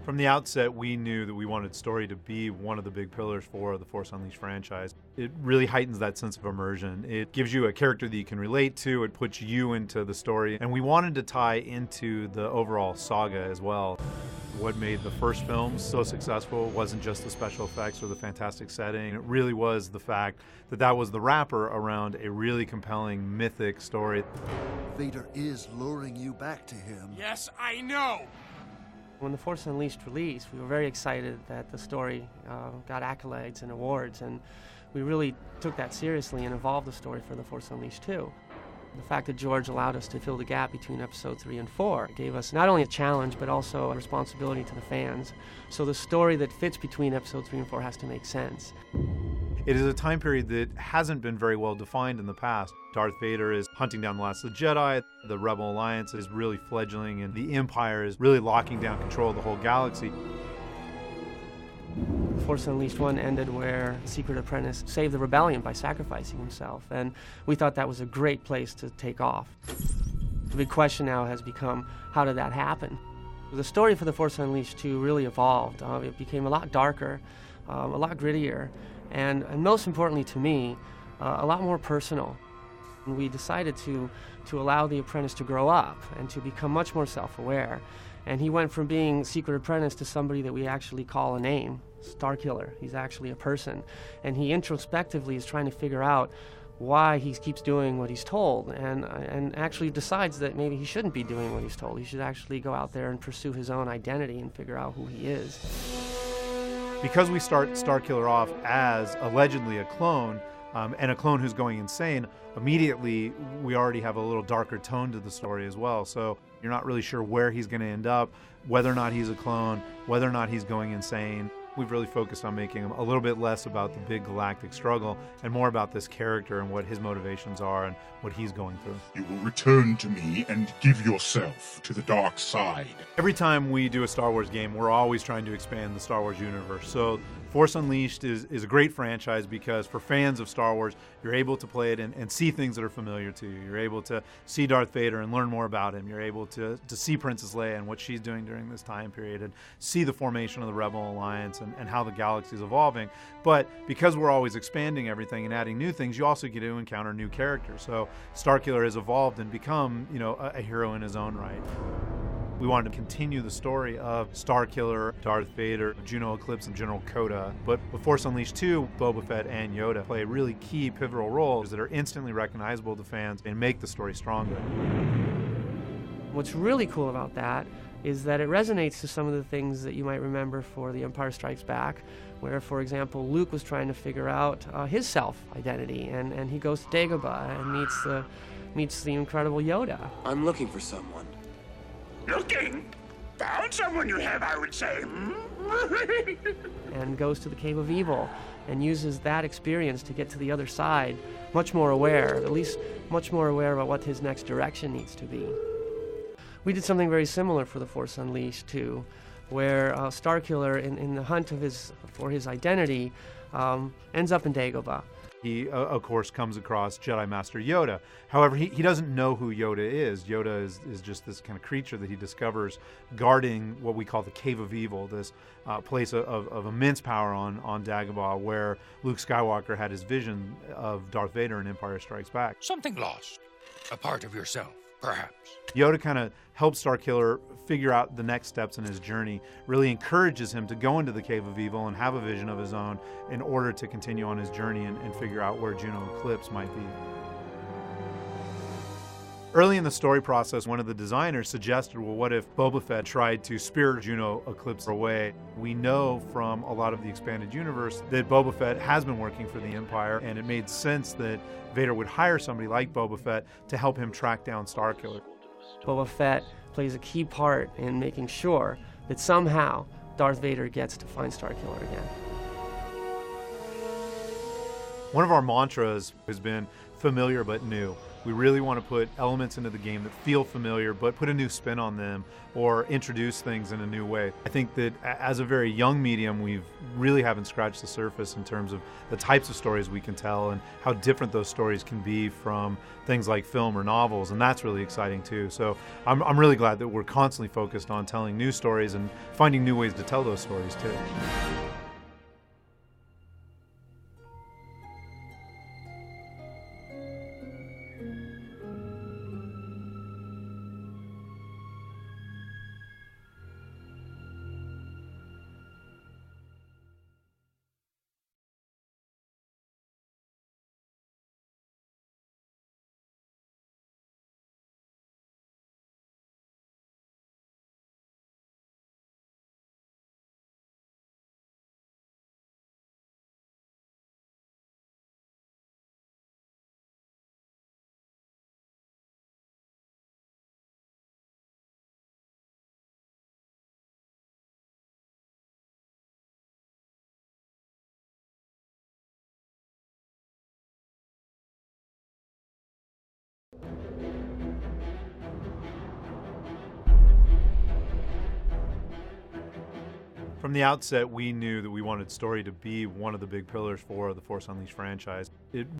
From the outset, we knew that we wanted story to be one of the big pillars for the Force Unleashed franchise. It really heightens that sense of immersion. It gives you a character that you can relate to, it puts you into the story, and we wanted to tie into the overall saga as well. What made the first film so successful wasn't just the special effects or the fantastic setting. It really was the fact that that was the wrapper around a really compelling, mythic story. Vader is luring you back to him. Yes, I know! When The Force Unleashed released, we were very excited that the story got accolades and awards, and we really took that seriously and evolved the story for The Force Unleashed 2. The fact that George allowed us to fill the gap between Episode 3 and 4 gave us not only a challenge, but also a responsibility to the fans. So the story that fits between Episode 3 and 4 has to make sense. It is a time period that hasn't been very well defined in the past. Darth Vader is hunting down the last of the Jedi, the Rebel Alliance is really fledgling, and the Empire is really locking down control of the whole galaxy. Force Unleashed 1 ended where Secret Apprentice saved the rebellion by sacrificing himself, and we thought that was a great place to take off. The big question now has become, how did that happen? The story for The Force Unleashed 2 really evolved. It became a lot darker, a lot grittier, and most importantly to me, a lot more personal. And we decided to allow the apprentice to grow up and to become much more self-aware. And he went from being Secret Apprentice to somebody that we actually call a name, Starkiller. He's actually a person. And he introspectively is trying to figure out why he keeps doing what he's told, and actually decides that maybe he shouldn't be doing what he's told. He should actually go out there and pursue his own identity and figure out who he is. Because we start Starkiller off as allegedly a clone, and a clone who's going insane, immediately we already have a little darker tone to the story as well. So you're not really sure where he's going to end up, whether or not he's a clone, whether or not he's going insane. We've really focused on making him a little bit less about the big galactic struggle and more about this character and what his motivations are and what he's going through. You will return to me and give yourself to the dark side. Every time we do a Star Wars game, we're always trying to expand the Star Wars universe. So Force Unleashed is a great franchise because for fans of Star Wars, you're able to play it and see things that are familiar to you. You're able to see Darth Vader and learn more about him. You're able to see Princess Leia and what she's doing during this time period and see the formation of the Rebel Alliance and how the galaxy is evolving. But because we're always expanding everything and adding new things, you also get to encounter new characters. So Starkiller has evolved and become, a hero in his own right. We wanted to continue the story of Starkiller, Darth Vader, Juno Eclipse, and General Kota. But with Force Unleashed 2, Boba Fett and Yoda play really key pivotal roles that are instantly recognizable to fans and make the story stronger. What's really cool about that is that it resonates to some of the things that you might remember for The Empire Strikes Back, where, for example, Luke was trying to figure out his self-identity, and he goes to Dagobah and meets the incredible Yoda. I'm looking for someone. Looking? Found someone you have, I would say. And goes to the Cave of Evil and uses that experience to get to the other side, much more aware, at least much more aware about what his next direction needs to be. We did something very similar for The Force Unleashed 2, where Starkiller, in the hunt for his identity, ends up in Dagobah. He, of course, comes across Jedi Master Yoda. However, he doesn't know who Yoda is. Yoda is just this kind of creature that he discovers guarding what we call the Cave of Evil, this place of immense power on Dagobah, where Luke Skywalker had his vision of Darth Vader in Empire Strikes Back. Something lost. A part of yourself, perhaps. Yoda kind of helps Starkiller figure out the next steps in his journey, really encourages him to go into the Cave of Evil and have a vision of his own in order to continue on his journey and figure out where Juno Eclipse might be. Early in the story process, one of the designers suggested, well, what if Boba Fett tried to spirit Juno Eclipse away? We know from a lot of the expanded universe that Boba Fett has been working for the Empire, and it made sense that Vader would hire somebody like Boba Fett to help him track down Starkiller. Boba Fett plays a key part in making sure that somehow Darth Vader gets to find Starkiller again. One of our mantras has been familiar but new. We really want to put elements into the game that feel familiar, but put a new spin on them or introduce things in a new way. I think that as a very young medium, we really haven't scratched the surface in terms of the types of stories we can tell and how different those stories can be from things like film or novels, and that's really exciting too. So I'm really glad that we're constantly focused on telling new stories and finding new ways to tell those stories too. From the outset, we knew that we wanted story to be one of the big pillars for the Force Unleashed franchise. It